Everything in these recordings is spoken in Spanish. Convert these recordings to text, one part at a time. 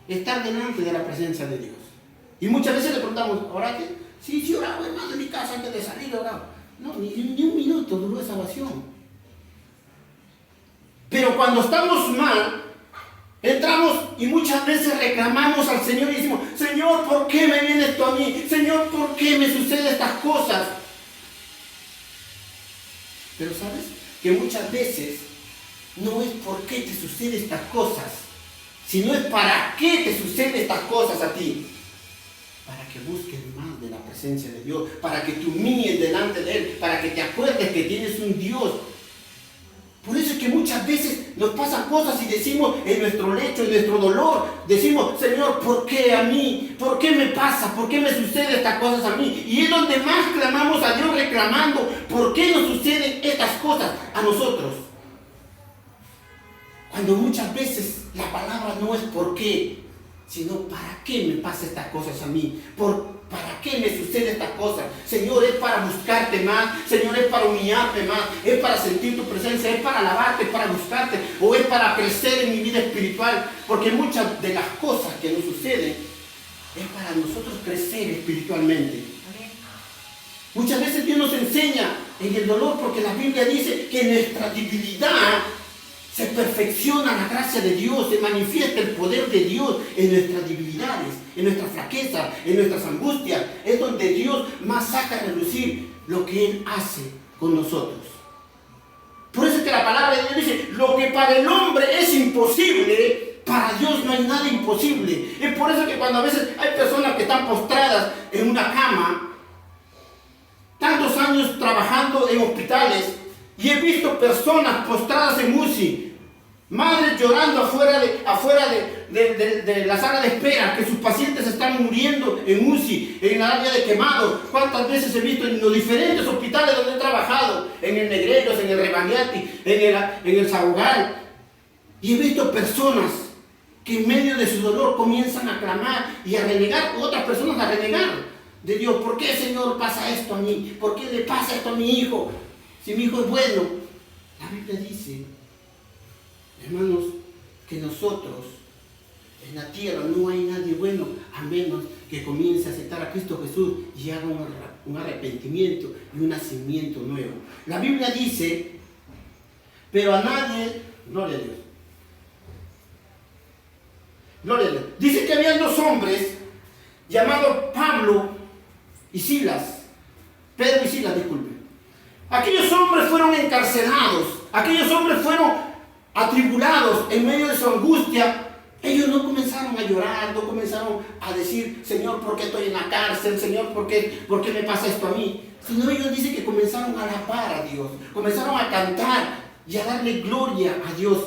estar delante de la presencia de Dios. Y muchas veces le preguntamos, ¿oraste? Sí, oraba, hermano, en mi casa antes de salir oraba. No, ni un minuto duró esa oración. Pero cuando estamos mal, entramos y muchas veces reclamamos al Señor y decimos, Señor, ¿por qué me viene esto a mí? Señor, ¿por qué me suceden estas cosas? Pero ¿sabes? Que muchas veces no es por qué te suceden estas cosas, sino es para qué te suceden estas cosas a ti. Para que busques más de la presencia de Dios, para que te humilles delante de Él, para que te acuerdes que tienes un Dios. Por eso es que muchas veces nos pasan cosas y decimos en nuestro lecho, en nuestro dolor, decimos, Señor, ¿por qué a mí? ¿Por qué me pasa? ¿Por qué me suceden estas cosas a mí? Y es donde más clamamos a Dios reclamando, ¿por qué nos suceden estas cosas a nosotros? Cuando muchas veces la palabra no es por qué, sino ¿para qué me pasan estas cosas a mí? ¿Para qué me suceden estas cosas? Señor, es para buscarte más, Señor, es para humillarte más, es para sentir tu presencia, es para alabarte, es para buscarte, o es para crecer en mi vida espiritual, porque muchas de las cosas que nos suceden es para nosotros crecer espiritualmente. Muchas veces Dios nos enseña en el dolor, porque la Biblia dice que en nuestra debilidad se perfecciona la gracia de Dios, se manifiesta el poder de Dios en nuestras debilidades, en nuestra flaqueza, en nuestras angustias. Es donde Dios más saca a relucir lo que Él hace con nosotros. Por eso es que la palabra de Dios dice, lo que para el hombre es imposible, para Dios no hay nada imposible. Es por eso que cuando a veces hay personas que están postradas en una cama, tantos años trabajando en hospitales, y he visto personas postradas en UCI, madres llorando afuera de la sala de espera, que sus pacientes están muriendo en UCI, en la área de quemados. ¿Cuántas veces he visto en los diferentes hospitales donde he trabajado? En el Negreiros, en el Rebagliati, en el Sabogal. Y he visto personas que en medio de su dolor comienzan a clamar y a renegar, otras personas a renegar de Dios. ¿Por qué, Señor, pasa esto a mí? ¿Por qué le pasa esto a mi hijo? Si mi hijo es bueno. La Biblia dice, hermanos, que nosotros en la tierra no hay nadie bueno a menos que comience a aceptar a Cristo Jesús y haga un arrepentimiento y un nacimiento nuevo. La Biblia dice, pero a nadie, gloria a Dios, gloria a Dios, dice que había dos hombres llamados Pablo y Silas, Pedro y Silas, disculpen. Aquellos hombres fueron encarcelados, aquellos hombres fueron atribulados en medio de su angustia. Ellos no comenzaron a llorar, no comenzaron a decir, Señor, ¿por qué estoy en la cárcel? Señor, ¿por qué me pasa esto a mí? Sino ellos dicen que comenzaron a alabar a Dios, comenzaron a cantar y a darle gloria a Dios.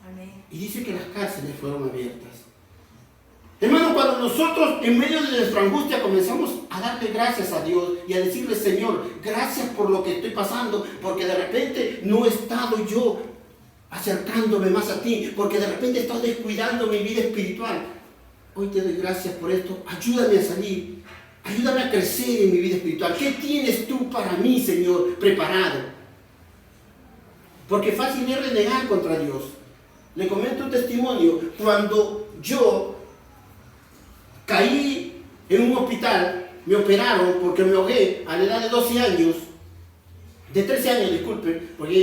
Amén. Y dice que las cárceles fueron abiertas. Hermano, cuando nosotros en medio de nuestra angustia comenzamos a darle gracias a Dios y a decirle, Señor, gracias por lo que estoy pasando, porque de repente no he estado yo acercándome más a ti, porque de repente he estado descuidando mi vida espiritual. Hoy te doy gracias por esto, ayúdame a salir, ayúdame a crecer en mi vida espiritual. ¿Qué tienes tú para mí, Señor, preparado? Porque fácil es renegar contra Dios. Le comento un testimonio. Cuando yo caí en un hospital, me operaron porque me ahogué a la edad de 12 años, de 13 años, disculpe, porque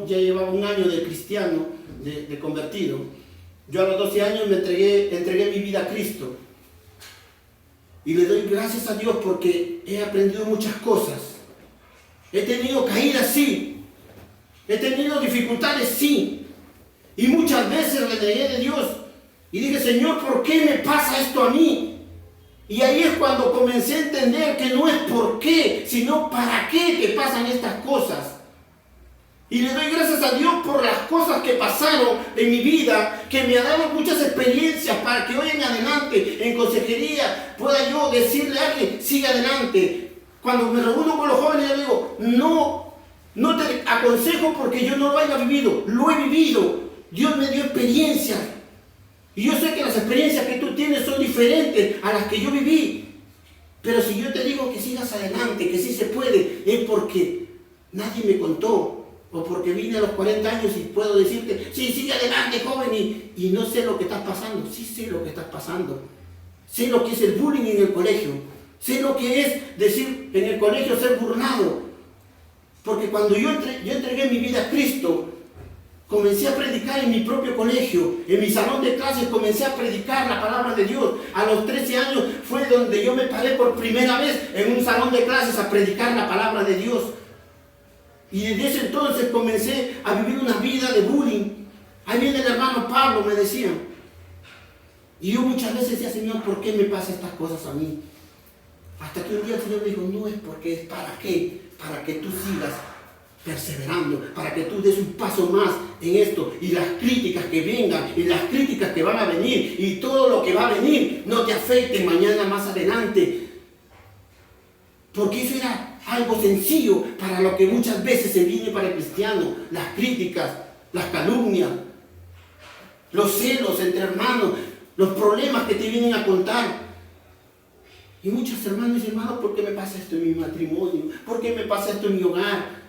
ya llevaba un año de cristiano, de convertido. Yo a los 12 años me entregué mi vida a Cristo. Y le doy gracias a Dios porque he aprendido muchas cosas. He tenido caídas, sí. He tenido dificultades, sí. Y muchas veces renegué de Dios. Y dije, Señor, ¿por qué me pasa esto a mí? Y ahí es cuando comencé a entender que no es por qué, sino para qué te pasan estas cosas. Y le doy gracias a Dios por las cosas que pasaron en mi vida, que me ha dado muchas experiencias para que hoy en adelante, en consejería, pueda yo decirle a alguien, sigue adelante. Cuando me reúno con los jóvenes, yo digo, no te aconsejo porque yo no lo haya vivido, lo he vivido. Dios me dio experiencias. Y yo sé que las experiencias que tú tienes son diferentes a las que yo viví. Pero si yo te digo que sigas adelante, que sí se puede, es porque nadie me contó o porque vine a los 40 años y puedo decirte, sí, sigue adelante, joven, y no sé lo que estás pasando. Sí sé lo que estás pasando. Sé lo que es el bullying en el colegio. Sé lo que es decir en el colegio ser burlado. Porque cuando yo entregué mi vida a Cristo, comencé a predicar en mi propio colegio, en mi salón de clases comencé a predicar la palabra de Dios. A los 13 años fue donde yo me paré por primera vez en un salón de clases a predicar la palabra de Dios. Y desde ese entonces comencé a vivir una vida de bullying. Ahí viene el hermano Pablo, me decían. Y yo muchas veces decía, Señor, ¿por qué me pasan estas cosas a mí? Hasta que un día el Señor me dijo, no es porque es para qué, para que tú sigas perseverando, para que tú des un paso más en esto, y las críticas que vengan, y las críticas que van a venir, y todo lo que va a venir, no te afecte mañana más adelante. Porque eso era algo sencillo para lo que muchas veces se viene para el cristiano, las críticas, las calumnias, los celos entre hermanos, los problemas que te vienen a contar. Y muchos hermanos dicen, hermano, ¿por qué me pasa esto en mi matrimonio? ¿Por qué me pasa esto en mi hogar?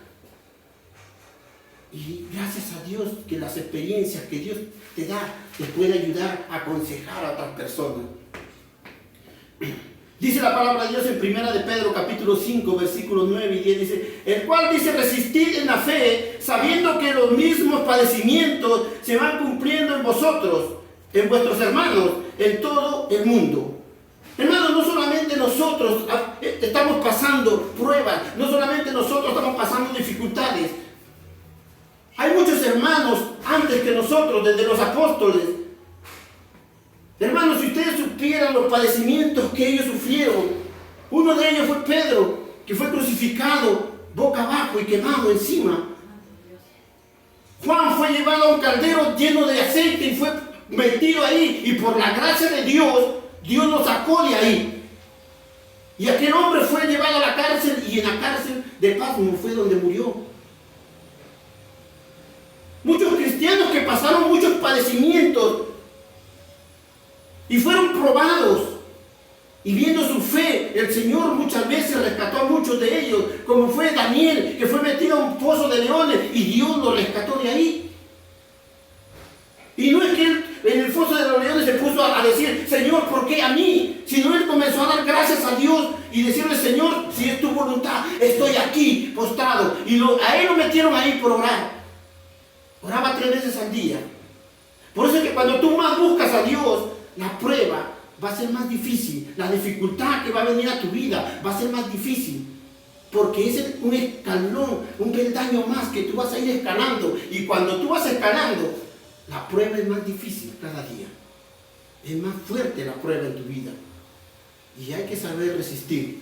Y gracias a Dios que las experiencias que Dios te da te puede ayudar a aconsejar a otras personas. Dice la palabra de Dios en 1 de Pedro capítulo 5 versículos 9 y 10, dice, el cual dice, resistid en la fe, sabiendo que los mismos padecimientos se van cumpliendo en vosotros, en vuestros hermanos, en todo el mundo. Hermanos, no solamente nosotros estamos pasando pruebas, no solamente nosotros estamos pasando dificultades. Hay muchos hermanos antes que nosotros, desde los apóstoles. Hermanos, si ustedes supieran los padecimientos que ellos sufrieron, uno de ellos fue Pedro, que fue crucificado boca abajo y quemado encima. Juan fue llevado a un caldero lleno de aceite y fue metido ahí, y por la gracia de Dios, Dios lo sacó de ahí. Y aquel hombre fue llevado a la cárcel, y en la cárcel de Patmos fue donde murió. Muchos cristianos que pasaron muchos padecimientos y fueron probados, y viendo su fe, el Señor muchas veces rescató a muchos de ellos, como fue Daniel, que fue metido a un pozo de leones y Dios lo rescató de ahí. Y no es que él en el foso de los leones se puso a decir, Señor, ¿por qué a mí? Sino él comenzó a dar gracias a Dios y decirle, Señor, si es tu voluntad, estoy aquí postrado. Y a él lo metieron ahí por orar. Oraba 3 veces al día. Por eso es que cuando tú más buscas a Dios, la prueba va a ser más difícil. La dificultad que va a venir a tu vida va a ser más difícil. Porque es un escalón, un peldaño más que tú vas a ir escalando. Y cuando tú vas escalando, la prueba es más difícil cada día. Es más fuerte la prueba en tu vida. Y hay que saber resistir.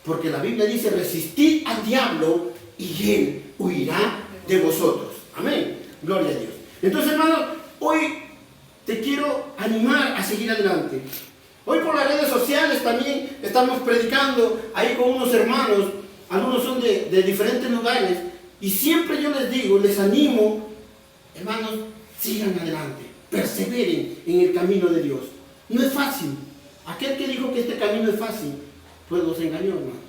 Porque la Biblia dice, resistid al diablo y él huirá de vosotros. Amén. Gloria a Dios. Entonces, hermanos, hoy te quiero animar a seguir adelante. Hoy por las redes sociales también estamos predicando ahí con unos hermanos. Algunos son de diferentes lugares. Y siempre yo les digo, les animo, hermanos, sigan adelante. Perseveren en el camino de Dios. No es fácil. Aquel que dijo que este camino es fácil, pues los engañó, hermanos.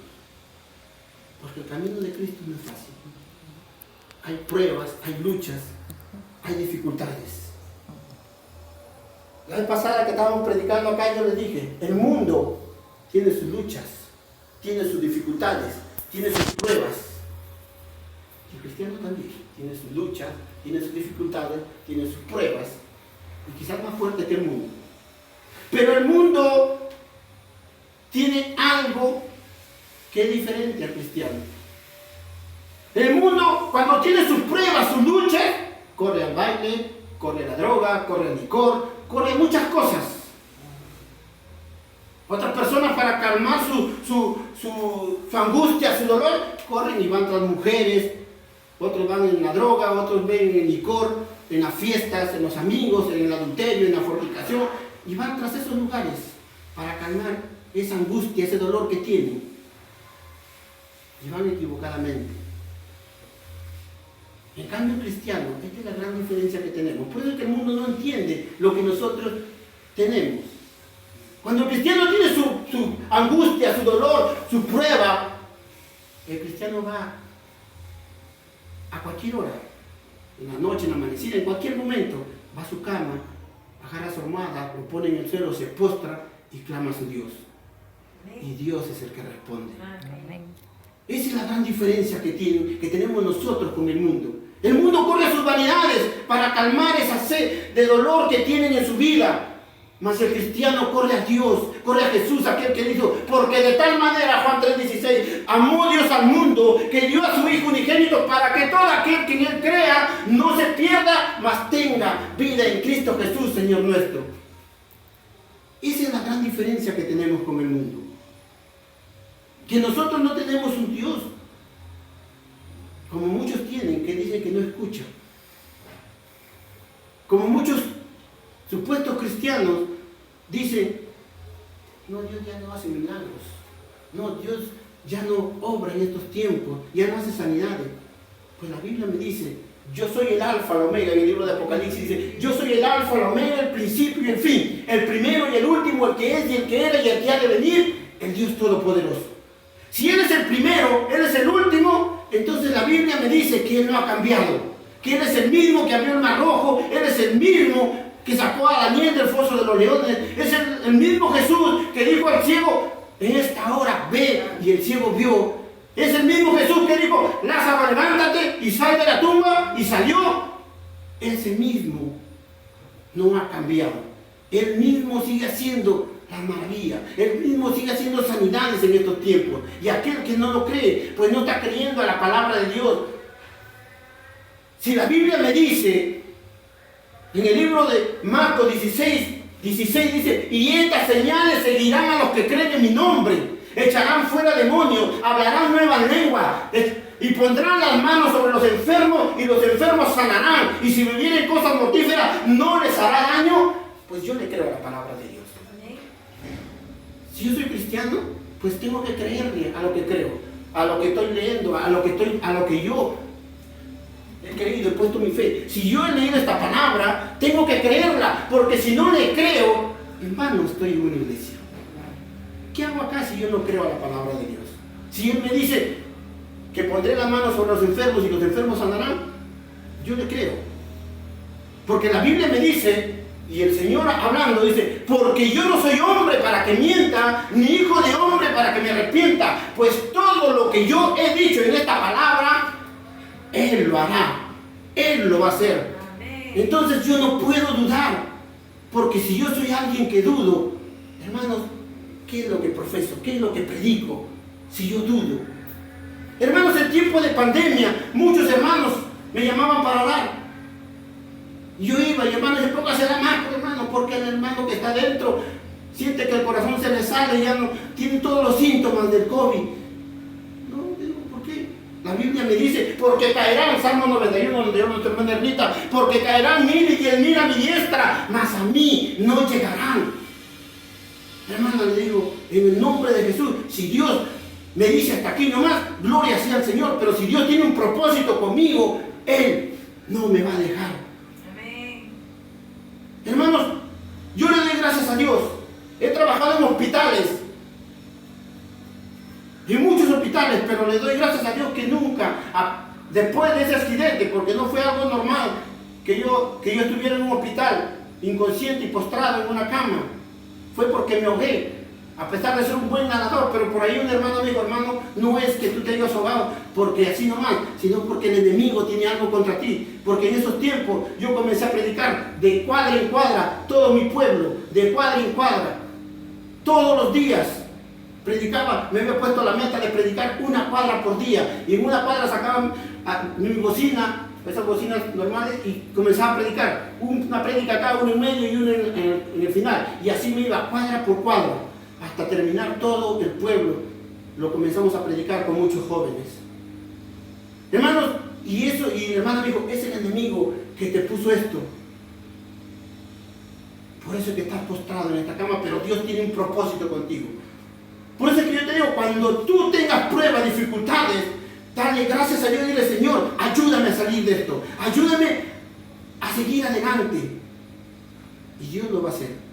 Porque el camino de Cristo no es fácil. Hay pruebas, hay luchas, hay dificultades. La vez pasada que estábamos predicando acá, yo les dije, el mundo tiene sus luchas, tiene sus dificultades, tiene sus pruebas. El cristiano también tiene sus luchas, tiene sus dificultades, tiene sus pruebas, y quizás más fuerte que el mundo. Pero el mundo tiene algo que es diferente al cristiano. El mundo, cuando tiene sus pruebas, sus luchas, corre al baile, corre a la droga, corre al licor, corre a muchas cosas. Otras personas, para calmar su angustia, su dolor, corren y van tras mujeres. Otros van en la droga, otros ven en el licor, en las fiestas, en los amigos, en el adulterio, en la fornicación, y van tras esos lugares para calmar esa angustia, ese dolor que tienen. Y van equivocadamente. En cambio, el cristiano, esta es la gran diferencia que tenemos. Por eso es que el mundo no entiende lo que nosotros tenemos. Cuando el cristiano tiene su angustia, su dolor, su prueba, el cristiano va a cualquier hora, en la noche, en la amanecida, en cualquier momento, va a su cama, agarra su almohada, lo pone en el suelo, se postra y clama a su Dios. Y Dios es el que responde. Esa es la gran diferencia que tenemos nosotros con el mundo. El mundo corre a sus vanidades para calmar esa sed de dolor que tienen en su vida. Mas el cristiano corre a Dios, corre a Jesús, aquel que dijo, porque de tal manera, Juan 3:16, amó Dios al mundo, que dio a su Hijo unigénito, para que todo aquel que en Él crea no se pierda, mas tenga vida en Cristo Jesús, Señor nuestro. Esa es la gran diferencia que tenemos con el mundo. Que nosotros no tenemos un Dios, como muchos tienen, que dicen que no escuchan. Como muchos supuestos cristianos dicen, no, Dios ya no hace milagros, no, Dios ya no obra en estos tiempos, ya no hace sanidades. Pues la Biblia me dice, yo soy el alfa, el omega, en el libro de Apocalipsis dice, yo soy el alfa, el omega, el principio y el fin, el primero y el último, el que es y el que era y el que ha de venir, el Dios Todopoderoso. Si Él es el primero, Él es el último, entonces la Biblia me dice que Él no ha cambiado, que Él es el mismo que abrió el mar rojo, Él es el mismo que sacó a Daniel del foso de los leones, es el mismo Jesús que dijo al ciego, en esta hora ve, y el ciego vio. Es el mismo Jesús que dijo, Lázaro, levántate y sal de la tumba, y salió. Ese mismo no ha cambiado. Él mismo sigue haciendo la maravilla. Él mismo sigue haciendo sanidades en estos tiempos. Y aquel que no lo cree, pues no está creyendo a la palabra de Dios. Si la Biblia me dice, en el libro de Marcos 16 dice, y estas señales seguirán a los que creen en mi nombre, echarán fuera demonios, hablarán nuevas lenguas, y pondrán las manos sobre los enfermos, y los enfermos sanarán, y si bebieren cosas mortíferas no les hará daño. Pues yo le creo a la palabra de Dios. Si yo soy cristiano, pues tengo que creerle a lo que creo, a lo que estoy leyendo, a lo que yo he creído, he puesto mi fe. Si yo he leído esta palabra, tengo que creerla, porque si no le creo, en vano estoy en una iglesia. ¿Qué hago acá si yo no creo a la palabra de Dios? Si Él me dice que pondré la mano sobre los enfermos y los enfermos sanarán, yo le creo. Porque la Biblia me dice, y el Señor hablando dice, porque yo no soy hombre para que mienta, ni hijo de hombre para que me arrepienta, pues todo lo que yo he dicho en esta palabra, Él lo hará, Él lo va a hacer. Entonces yo no puedo dudar, porque si yo soy alguien que dudo, hermanos, ¿qué es lo que profeso? ¿Qué es lo que predico? Si yo dudo. Hermanos, en tiempo de pandemia, muchos hermanos me llamaban para orar. Yo iba y hermano, se póngase la máscara, hermano, porque el hermano que está dentro siente que el corazón se le sale, ya no tiene todos los síntomas del COVID. No, digo, ¿por qué? La Biblia me dice, porque caerán, Salmo 91, donde yo nuestra hermana Ernita, porque caerán 1000 y 10.000 a mi diestra, mas a mí no llegarán. Hermano, le digo, en el nombre de Jesús, si Dios me dice hasta aquí nomás, gloria sea al Señor, pero si Dios tiene un propósito conmigo, Él no me va a dejar. Hermanos, yo le doy gracias a Dios. He trabajado en hospitales, en muchos hospitales, pero le doy gracias a Dios que nunca, después de ese accidente, porque no fue algo normal, que yo estuviera en un hospital, inconsciente y postrado en una cama, fue porque me ahogué, a pesar de ser un buen nadador, pero por ahí un hermano me dijo, hermano, no es que tú te hayas ahogado porque así nomás, sino porque el enemigo tiene algo contra ti, porque en esos tiempos yo comencé a predicar de cuadra en cuadra, todo mi pueblo, de cuadra en cuadra, todos los días predicaba, me había puesto la meta de predicar una cuadra por día, y en una cuadra sacaban mi bocina, esas bocinas normales, y comenzaba a predicar, una prédica acá, una en medio y una en el final, y así me iba cuadra por cuadra, hasta terminar todo el pueblo. Lo comenzamos a predicar con muchos jóvenes. Hermanos, y el hermano me dijo, es el enemigo que te puso esto. Por eso es que estás postrado en esta cama, pero Dios tiene un propósito contigo. Por eso es que yo te digo, cuando tú tengas pruebas, dificultades, dale gracias a Dios y dile, Señor, ayúdame a salir de esto, ayúdame a seguir adelante. Y Dios lo va a hacer.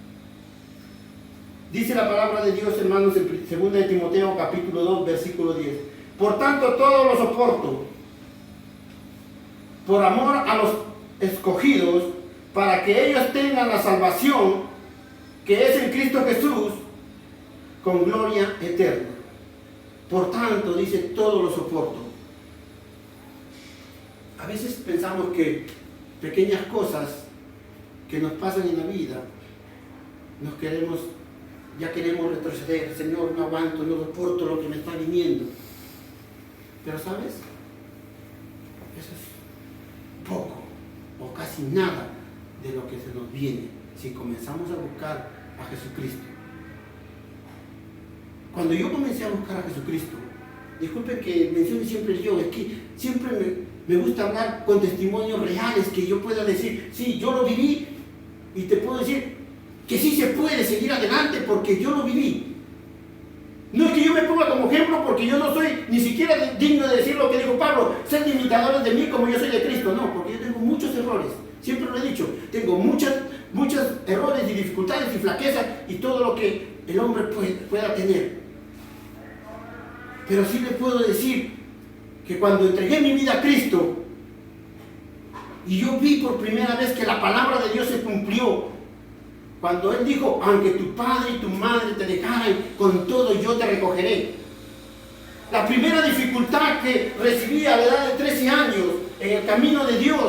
Dice la palabra de Dios, hermanos, en 2 de Timoteo capítulo 2, versículo 10. Por tanto, todo lo soporto, por amor a los escogidos, para que ellos tengan la salvación que es en Cristo Jesús, con gloria eterna. Por tanto, dice, todo lo soporto. A veces pensamos que pequeñas cosas que nos pasan en la vida, ya queremos retroceder. Señor, no aguanto, no soporto lo que me está viniendo. Pero ¿sabes? Eso es poco o casi nada de lo que se nos viene si comenzamos a buscar a Jesucristo. Cuando yo comencé a buscar a Jesucristo, disculpen que mencione siempre yo, es que siempre me gusta hablar con testimonios reales que yo pueda decir, sí, yo lo viví, y te puedo decir que sí se puede seguir adelante porque yo lo viví. No es que yo me ponga como ejemplo porque yo no soy ni siquiera digno de decir lo que dijo Pablo, ser imitadores de mí como yo soy de Cristo. No, porque yo tengo muchos errores, siempre lo he dicho, tengo muchos errores y dificultades y flaquezas y todo lo que el hombre pueda tener. Pero sí le puedo decir que cuando entregué mi vida a Cristo y yo vi por primera vez que la palabra de Dios se cumplió, cuando Él dijo, aunque tu padre y tu madre te dejaran, con todo yo te recogeré. La primera dificultad que recibí a la edad de 13 años en el camino de Dios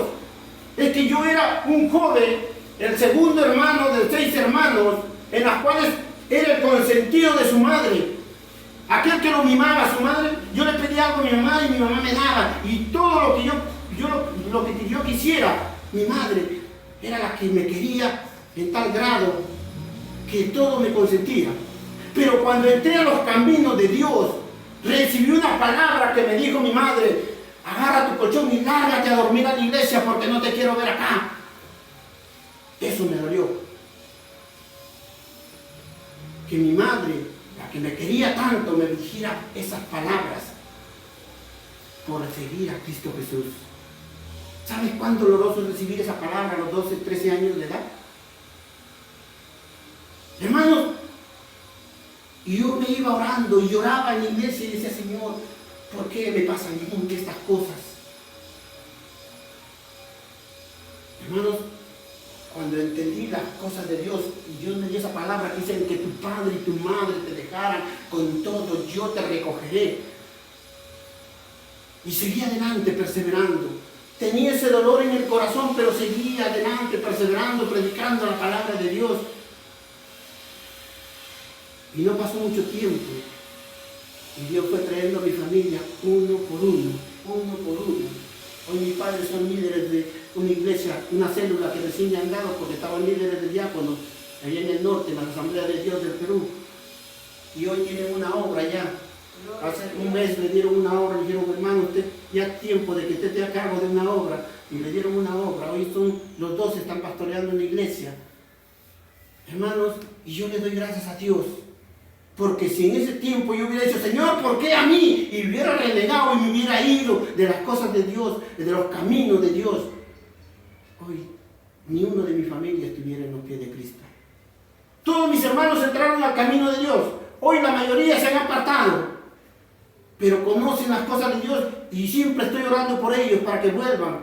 es que yo era un joven, el segundo hermano de 6 hermanos, en las cuales era el consentido de su madre. Aquel que lo mimaba a su madre, yo le pedía algo a mi mamá y mi mamá me daba. Y todo lo que yo quisiera, mi madre era la que me quería en tal grado que todo me consentía. Pero cuando entré a los caminos de Dios, recibí una palabra que me dijo mi madre: agarra tu colchón y lárgate a dormir a la iglesia porque no te quiero ver acá. Eso me dolió. Que mi madre, la que me quería tanto, me dijera esas palabras por seguir a Cristo Jesús. ¿Sabes cuán doloroso es recibir esa palabra a los 12, 13 años de edad? Hermanos, y yo me iba orando y lloraba en la iglesia y decía: Señor, ¿por qué me pasan estas cosas? Hermanos, cuando entendí las cosas de Dios y Dios me dio esa palabra que dice que tu padre y tu madre te dejaran, con todo yo te recogeré. Y seguí adelante perseverando. Tenía ese dolor en el corazón, pero seguí adelante perseverando, predicando la palabra de Dios. Y no pasó mucho tiempo. Y Dios fue trayendo a mi familia uno por uno. Hoy mis padres son líderes de una iglesia, una célula que recién me han dado porque estaban líderes de diáconos allá en el norte, en la Asamblea de Dios del Perú. Y hoy tienen una obra ya. Hace un mes le dieron una obra, le dijeron: hermano, usted ya es tiempo de que usted esté a cargo de una obra. Y le dieron una obra. Hoy los dos están pastoreando en la iglesia. Hermanos, y yo les doy gracias a Dios. Porque si en ese tiempo yo hubiera dicho: Señor, ¿por qué a mí? Y hubiera renegado y me hubiera ido de las cosas de Dios, de los caminos de Dios, hoy ni uno de mi familia estuviera en los pies de Cristo. Todos mis hermanos entraron al camino de Dios. Hoy la mayoría se han apartado, pero conocen las cosas de Dios y siempre estoy orando por ellos para que vuelvan.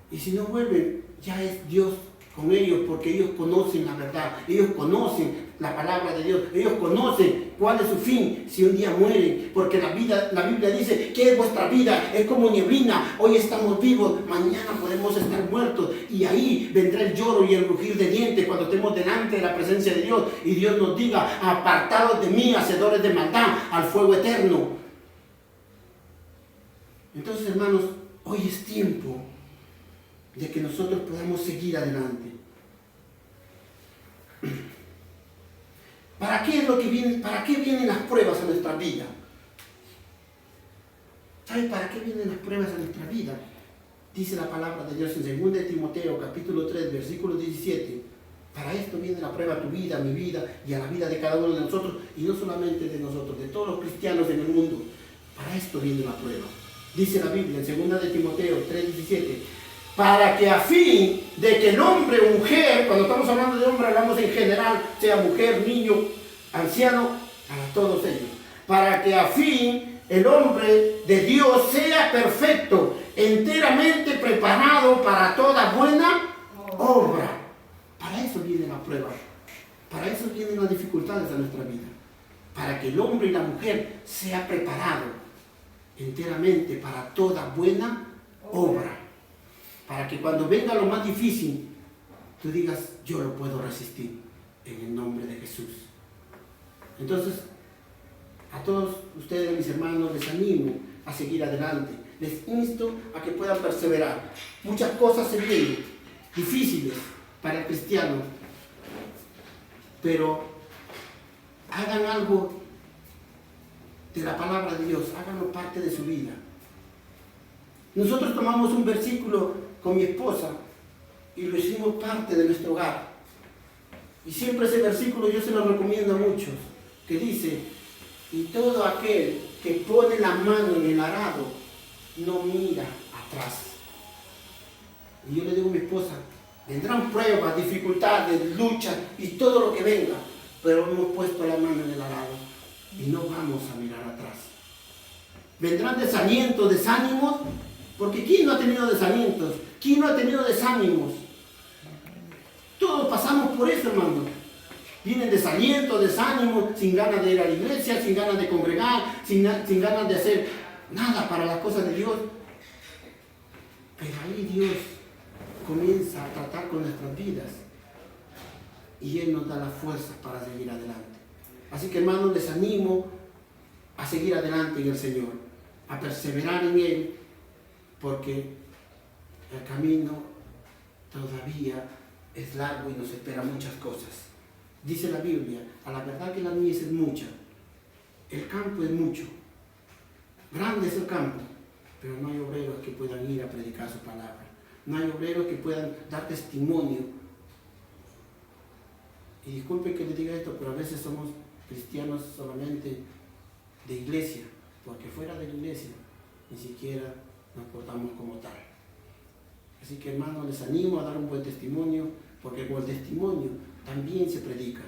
Y si no vuelven, ya es Dios con ellos, porque ellos conocen la verdad, ellos conocen la palabra de Dios, ellos conocen cuál es su fin si un día mueren, porque la Biblia dice que vuestra vida es como neblina. Hoy estamos vivos, mañana podemos estar muertos, y ahí vendrá el lloro y el rugir de dientes cuando estemos delante de la presencia de Dios y Dios nos diga: apartados de mí, hacedores de maldad, al fuego eterno. Entonces, hermanos, hoy es tiempo de que nosotros podamos seguir adelante. ¿Para qué es lo que viene? ¿Para qué vienen las pruebas a nuestra vida? ¿Sabe para qué vienen las pruebas a nuestra vida? Dice la palabra de Dios en 2 de Timoteo, capítulo 3, versículo 17. Para esto viene la prueba a tu vida, a mi vida y a la vida de cada uno de nosotros, y no solamente de nosotros, de todos los cristianos en el mundo. Para esto viene la prueba. Dice la Biblia en 2 de Timoteo 3, 17. Para que a fin de que el hombre o mujer, cuando estamos hablando de hombre hablamos en general, sea mujer, niño, anciano, para todos ellos, para que a fin el hombre de Dios sea perfecto, enteramente preparado para toda buena obra. Para eso viene la prueba, para eso vienen las dificultades de nuestra vida, para que el hombre y la mujer sea preparado enteramente para toda buena obra, para que cuando venga lo más difícil, tú digas, yo lo puedo resistir en el nombre de Jesús. Entonces, a todos ustedes, mis hermanos, les animo a seguir adelante. Les insto a que puedan perseverar. Muchas cosas se vienen difíciles para el cristiano, pero hagan algo de la palabra de Dios, háganlo parte de su vida. Nosotros tomamos un versículo con mi esposa y lo hicimos parte de nuestro hogar. Y siempre ese versículo yo se lo recomiendo a muchos, que dice, y todo aquel que pone la mano en el arado no mira atrás. Y yo le digo a mi esposa, vendrán pruebas, dificultades, luchas y todo lo que venga, pero hemos puesto la mano en el arado y no vamos a mirar atrás. Vendrán desalientos, desánimos, porque ¿quién no ha tenido desalientos? ¿Quién no ha tenido desánimos? Todos pasamos por eso, hermano. Vienen desalientos, desánimos, sin ganas de ir a la iglesia, sin ganas de congregar, sin ganas de hacer nada para las cosas de Dios. Pero ahí Dios comienza a tratar con nuestras vidas y Él nos da las fuerzas para seguir adelante. Así que, hermanos, les animo a seguir adelante en el Señor, a perseverar en Él, porque el camino todavía es largo y nos espera muchas cosas. Dice la Biblia, a la verdad que la mies es mucha, el campo es mucho, grande es el campo, pero no hay obreros que puedan ir a predicar su palabra, no hay obreros que puedan dar testimonio. Y disculpe que le diga esto, pero a veces somos cristianos solamente de iglesia, porque fuera de la iglesia ni siquiera nos portamos como tal. Así que, hermanos, les animo a dar un buen testimonio, porque con el testimonio también se predica.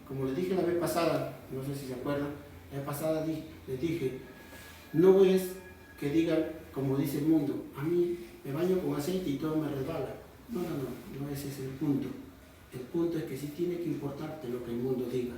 Como les dije la vez pasada, no sé si se acuerdan, la vez pasada les dije, no es que digan, como dice el mundo, a mí me baño con aceite y todo me resbala. No ese es el punto. El punto es que sí tiene que importarte lo que el mundo diga.